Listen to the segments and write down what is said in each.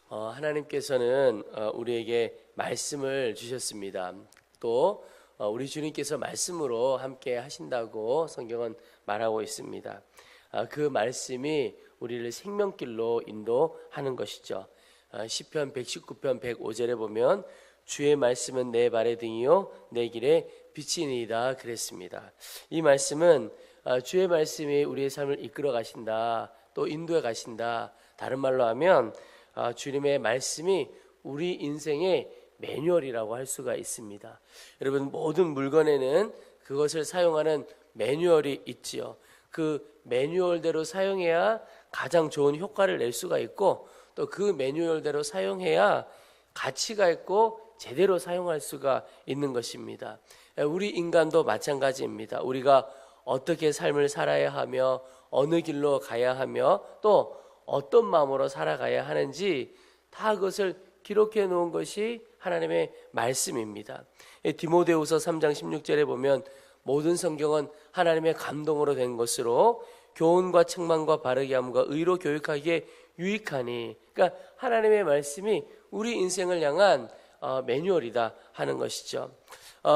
하나님께서는 우리에게 말씀을 주셨습니다. 또 우리 주님께서 말씀으로 함께 하신다고 성경은 말하고 있습니다. 그 말씀이 우리를 생명길로 인도하는 것이죠. 시편 119편 105절에 보면 주의 말씀은 내 발의 등이요 내 길에 빛이니이다 그랬습니다. 이 말씀은 주의 말씀이 우리의 삶을 이끌어 가신다, 또 인도해 가신다. 다른 말로 하면 주님의 말씀이 우리 인생의 매뉴얼이라고 할 수가 있습니다. 여러분, 모든 물건에는 그것을 사용하는 매뉴얼이 있지요. 그 매뉴얼대로 사용해야 가장 좋은 효과를 낼 수가 있고, 또 그 매뉴얼대로 사용해야 가치가 있고 제대로 사용할 수가 있는 것입니다. 우리 인간도 마찬가지입니다. 우리가 어떻게 삶을 살아야 하며 어느 길로 가야 하며 또 어떤 마음으로 살아가야 하는지 다 그것을 기록해 놓은 것이 하나님의 말씀입니다. 디모데후서 3장 16절에 보면 모든 성경은 하나님의 감동으로 된 것으로 교훈과 책망과 바르게 함과 의로 교육하기에 유익하니, 그러니까 하나님의 말씀이 우리 인생을 향한 매뉴얼이다 하는 것이죠.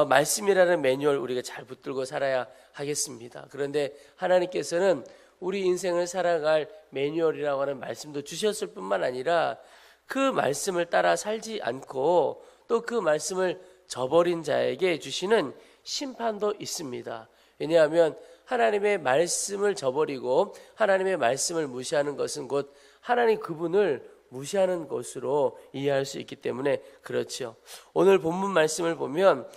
말씀이라는 매뉴얼 우리가 잘 붙들고 살아야 하겠습니다. 그런데 하나님께서는 우리 인생을 살아갈 매뉴얼이라고 하는 말씀도 주셨을 뿐만 아니라 그 말씀을 따라 살지 않고 또 그 말씀을 저버린 자에게 주시는 심판도 있습니다. 왜냐하면 하나님의 말씀을 저버리고 하나님의 말씀을 무시하는 것은 곧 하나님 그분을 무시하는 것으로 이해할 수 있기 때문에 그렇죠. 오늘 본문 말씀을 보면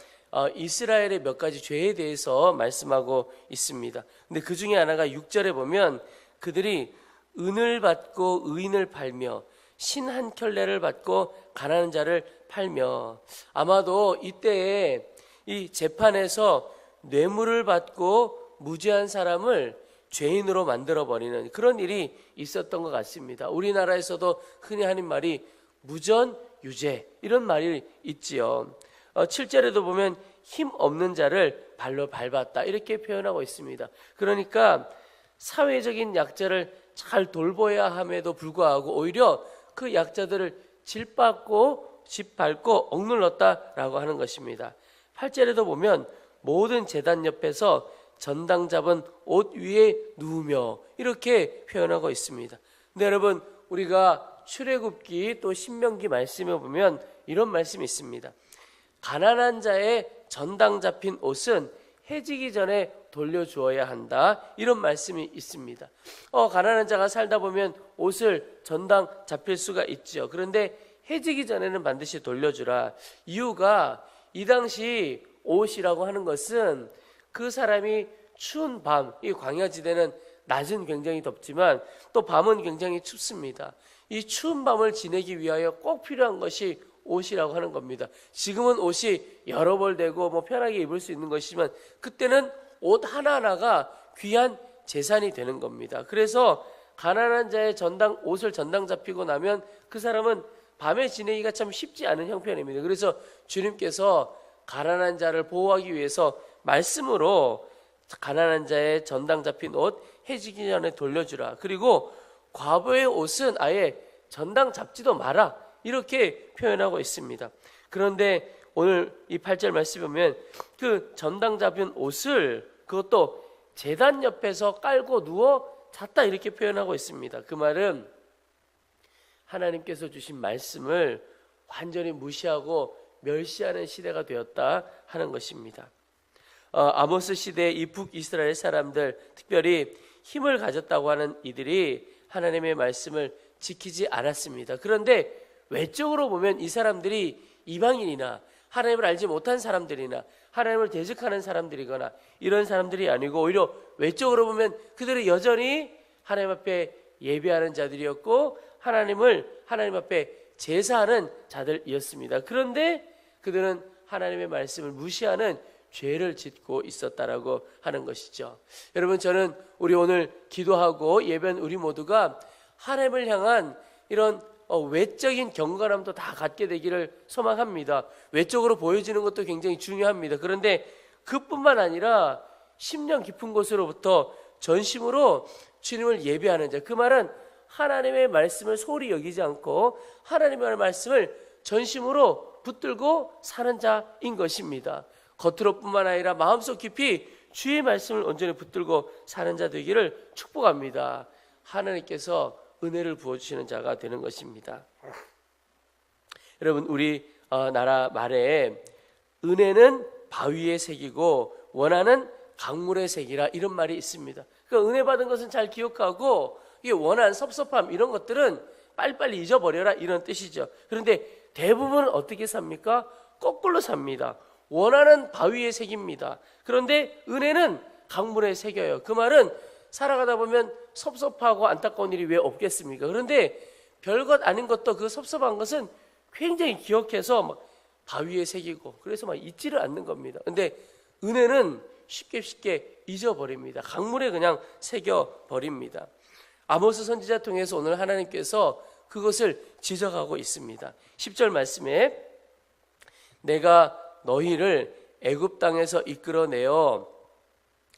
이스라엘의 몇 가지 죄에 대해서 말씀하고 있습니다. 근데 그 중에 하나가 6절에 보면 그들이 은을 받고 의인을 팔며 신 한 켤레를 받고 가난한 자를 팔며, 아마도 이때에 이 재판에서 뇌물을 받고 무죄한 사람을 죄인으로 만들어버리는 그런 일이 있었던 것 같습니다. 우리나라에서도 흔히 하는 말이 무전유죄 이런 말이 있지요. 7절에도 보면 힘 없는 자를 발로 밟았다 이렇게 표현하고 있습니다. 그러니까 사회적인 약자를 잘 돌보아야 함에도 불구하고 오히려 그 약자들을 짓밟고 억눌렀다라고 하는 것입니다. 8절에도 보면 모든 제단 옆에서 전당 잡은 옷 위에 누우며 이렇게 표현하고 있습니다. 근데 여러분, 우리가 출애굽기 또 신명기 말씀에 보면 이런 말씀이 있습니다. 가난한 자의 전당 잡힌 옷은 해지기 전에 돌려주어야 한다 이런 말씀이 있습니다. 가난한 자가 살다 보면 옷을 전당 잡힐 수가 있죠. 그런데 해지기 전에는 반드시 돌려주라. 이유가 이 당시 옷이라고 하는 것은 그 사람이 추운 밤, 이 광야지대는 낮은 굉장히 덥지만 또 밤은 굉장히 춥습니다. 이 추운 밤을 지내기 위하여 꼭 필요한 것이 옷이라고 하는 겁니다. 지금은 옷이 여러 벌 되고 편하게 입을 수 있는 것이지만 그때는 옷 하나하나가 귀한 재산이 되는 겁니다. 그래서 가난한 자의 옷을 전당 잡히고 나면 그 사람은 밤에 지내기가 참 쉽지 않은 형편입니다. 그래서 주님께서 가난한 자를 보호하기 위해서 말씀으로 가난한 자의 전당 잡힌 옷 해지기 전에 돌려주라. 그리고 과부의 옷은 아예 전당 잡지도 마라. 이렇게 표현하고 있습니다. 그런데 오늘 이 8절 말씀에 보면 그 전당 잡힌 옷을 그것도 제단 옆에서 깔고 누워 잤다 이렇게 표현하고 있습니다. 그 말은 하나님께서 주신 말씀을 완전히 무시하고 멸시하는 시대가 되었다 하는 것입니다. 아모스 시대의 이 북이스라엘 사람들, 특별히 힘을 가졌다고 하는 이들이 하나님의 말씀을 지키지 않았습니다. 그런데 외적으로 보면 이 사람들이 이방인이나 하나님을 알지 못한 사람들이나 하나님을 대적하는 사람들이거나 이런 사람들이 아니고 오히려 외적으로 보면 그들은 여전히 하나님 앞에 예배하는 자들이었고 하나님 앞에 제사하는 자들이었습니다. 그런데 그들은 하나님의 말씀을 무시하는 죄를 짓고 있었다라고 하는 것이죠. 여러분, 저는 우리 오늘 기도하고 예배한 우리 모두가 하나님을 향한 이런 외적인 경건함도 다 갖게 되기를 소망합니다. 외적으로 보여지는 것도 굉장히 중요합니다. 그런데 그뿐만 아니라 심령 깊은 곳으로부터 전심으로 주님을 예배하는 자, 그 말은 하나님의 말씀을 소홀히 여기지 않고 하나님의 말씀을 전심으로 붙들고 사는 자인 것입니다. 겉으로뿐만 아니라 마음속 깊이 주의 말씀을 온전히 붙들고 사는 자 되기를 축복합니다. 하나님께서 은혜를 부어주시는 자가 되는 것입니다. 여러분, 우리 나라 말에 은혜는 바위에 새기고 원한은 강물에 새기라, 이런 말이 있습니다. 그러니까 은혜 받은 것은 잘 기억하고 이게 원한, 섭섭함 이런 것들은 빨리빨리 잊어버려라, 이런 뜻이죠. 그런데 대부분은 어떻게 삽니까? 거꾸로 삽니다. 원한은 바위에 새깁니다. 그런데 은혜는 강물에 새겨요. 그 말은 살아가다 보면 섭섭하고 안타까운 일이 왜 없겠습니까? 그런데 별것 아닌 것도 그 섭섭한 것은 굉장히 기억해서 막 바위에 새기고 그래서 막 잊지를 않는 겁니다. 그런데 은혜는 쉽게 잊어버립니다. 강물에 그냥 새겨버립니다. 아모스 선지자 통해서 오늘 하나님께서 그것을 지적하고 있습니다. 10절 말씀에 내가 너희를 애굽 땅에서 이끌어내어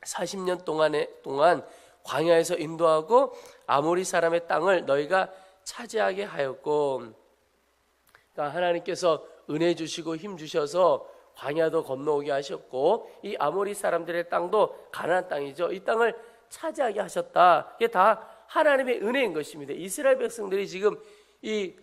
40년 동안 광야에서 인도하고 아모리 사람의 땅을 너희가 차지하게 하였고, 그러니까 하나님께서 은혜 주시고 힘 주셔서 광야도 건너오게 하셨고 이 아모리 사람들의 땅도 가나안 땅이죠. 이 땅을 차지하게 하셨다. 이게 다 하나님의 은혜인 것입니다. 이스라엘 백성들이 지금 이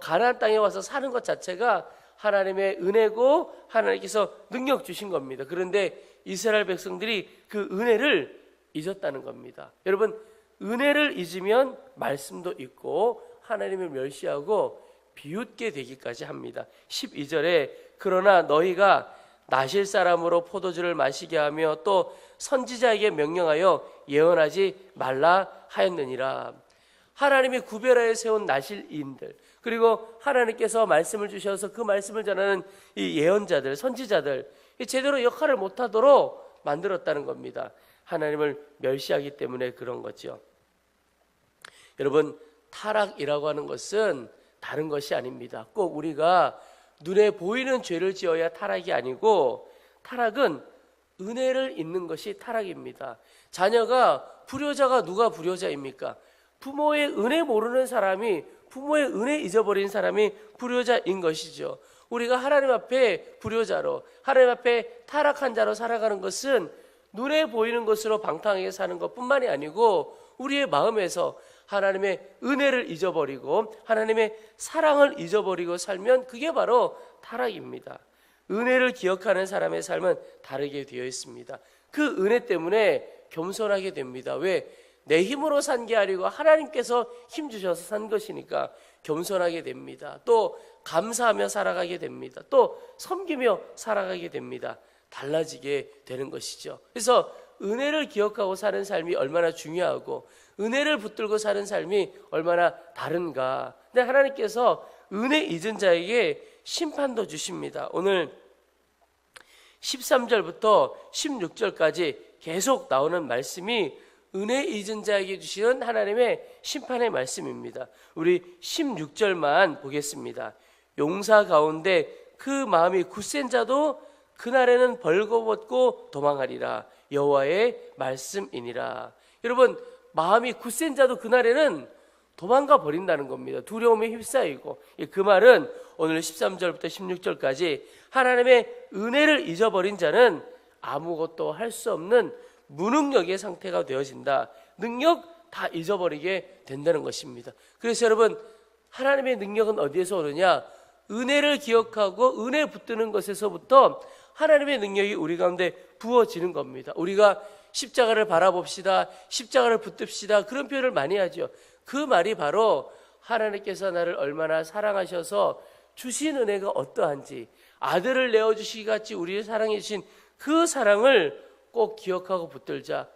가나안 땅에 와서 사는 것 자체가 하나님의 은혜고 하나님께서 능력 주신 겁니다. 그런데 이스라엘 백성들이 그 은혜를 잊었다는 겁니다. 여러분, 은혜를 잊으면 말씀도 잊고 하나님을 멸시하고 비웃게 되기까지 합니다. 12절에 그러나 너희가 나실 사람으로 포도주를 마시게 하며 또 선지자에게 명령하여 예언하지 말라 하였느니라. 하나님이 구별하여 세운 나실인들, 그리고 하나님께서 말씀을 주셔서 그 말씀을 전하는 이 예언자들, 선지자들, 제대로 역할을 못하도록 만들었다는 겁니다. 하나님을 멸시하기 때문에 그런 거죠. 여러분, 타락이라고 하는 것은 다른 것이 아닙니다. 꼭 우리가 눈에 보이는 죄를 지어야 타락이 아니고, 타락은 은혜를 잊는 것이 타락입니다. 불효자가 누가 불효자입니까? 부모의 은혜 모르는 사람이, 부모의 은혜 잊어버린 사람이 불효자인 것이죠. 우리가 하나님 앞에 불효자로, 하나님 앞에 타락한 자로 살아가는 것은 눈에 보이는 것으로 방탕하게 사는 것뿐만이 아니고 우리의 마음에서 하나님의 은혜를 잊어버리고 하나님의 사랑을 잊어버리고 살면 그게 바로 타락입니다. 은혜를 기억하는 사람의 삶은 다르게 되어 있습니다. 그 은혜 때문에 겸손하게 됩니다. 왜? 내 힘으로 산 게 아니고 하나님께서 힘 주셔서 산 것이니까 겸손하게 됩니다. 또 감사하며 살아가게 됩니다. 또 섬기며 살아가게 됩니다. 달라지게 되는 것이죠. 그래서 은혜를 기억하고 사는 삶이 얼마나 중요하고 은혜를 붙들고 사는 삶이 얼마나 다른가. 근데 하나님께서 은혜 잊은 자에게 심판도 주십니다. 오늘 13절부터 16절까지 계속 나오는 말씀이 은혜 잊은 자에게 주시는 하나님의 심판의 말씀입니다. 우리 16절만 보겠습니다. 용사 가운데 그 마음이 굳센 자도 그날에는 벌거벗고 도망하리라. 여호와의 말씀이니라. 여러분, 마음이 굳센 자도 그날에는 도망가 버린다는 겁니다. 두려움에 휩싸이고. 그 말은 오늘 13절부터 16절까지 하나님의 은혜를 잊어버린 자는 아무것도 할 수 없는 무능력의 상태가 되어진다. 능력 다 잊어버리게 된다는 것입니다. 그래서 여러분, 하나님의 능력은 어디에서 오느냐? 은혜를 기억하고 은혜 붙드는 것에서부터 하나님의 능력이 우리 가운데 부어지는 겁니다. 우리가 십자가를 바라봅시다, 십자가를 붙듭시다, 그런 표현을 많이 하죠. 그 말이 바로 하나님께서 나를 얼마나 사랑하셔서 주신 은혜가 어떠한지, 아들을 내어주시기 같이 우리를 사랑해 주신 그 사랑을 꼭 기억하고 붙들자.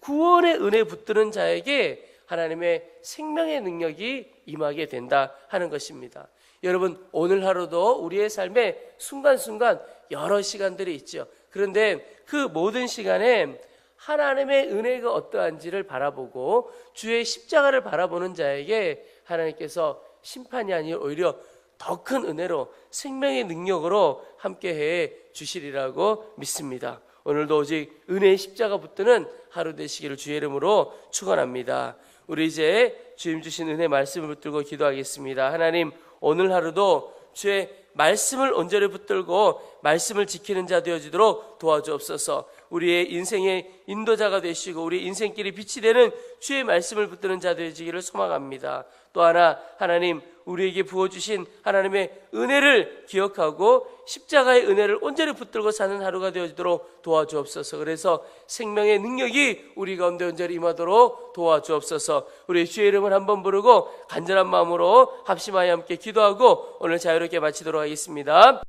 구원의 은혜 붙드는 자에게 하나님의 생명의 능력이 임하게 된다 하는 것입니다. 여러분, 오늘 하루도 우리의 삶에 순간순간 여러 시간들이 있죠. 그런데 그 모든 시간에 하나님의 은혜가 어떠한지를 바라보고 주의 십자가를 바라보는 자에게 하나님께서 심판이 아니라 오히려 더 큰 은혜로 생명의 능력으로 함께해 주시리라고 믿습니다. 오늘도 오직 은혜의 십자가 붙드는 하루 되시기를 주의 이름으로 축원합니다. 우리 이제 주님 주신 은혜 말씀을 붙들고 기도하겠습니다. 하나님, 오늘 하루도 주의 말씀을 온전히 붙들고 말씀을 지키는 자 되어지도록 도와주옵소서. 우리의 인생의 인도자가 되시고 우리 인생길이 빛이 되는 주의 말씀을 붙드는 자 되어지기를 소망합니다. 또 하나, 하나님, 우리에게 부어주신 하나님의 은혜를 기억하고 십자가의 은혜를 온전히 붙들고 사는 하루가 되어지도록 도와주옵소서. 그래서 생명의 능력이 우리 가운데 온전히 임하도록 도와주옵소서. 우리 주의 이름을 한번 부르고 간절한 마음으로 합심하여 함께 기도하고 오늘 자유롭게 마치도록 하겠습니다.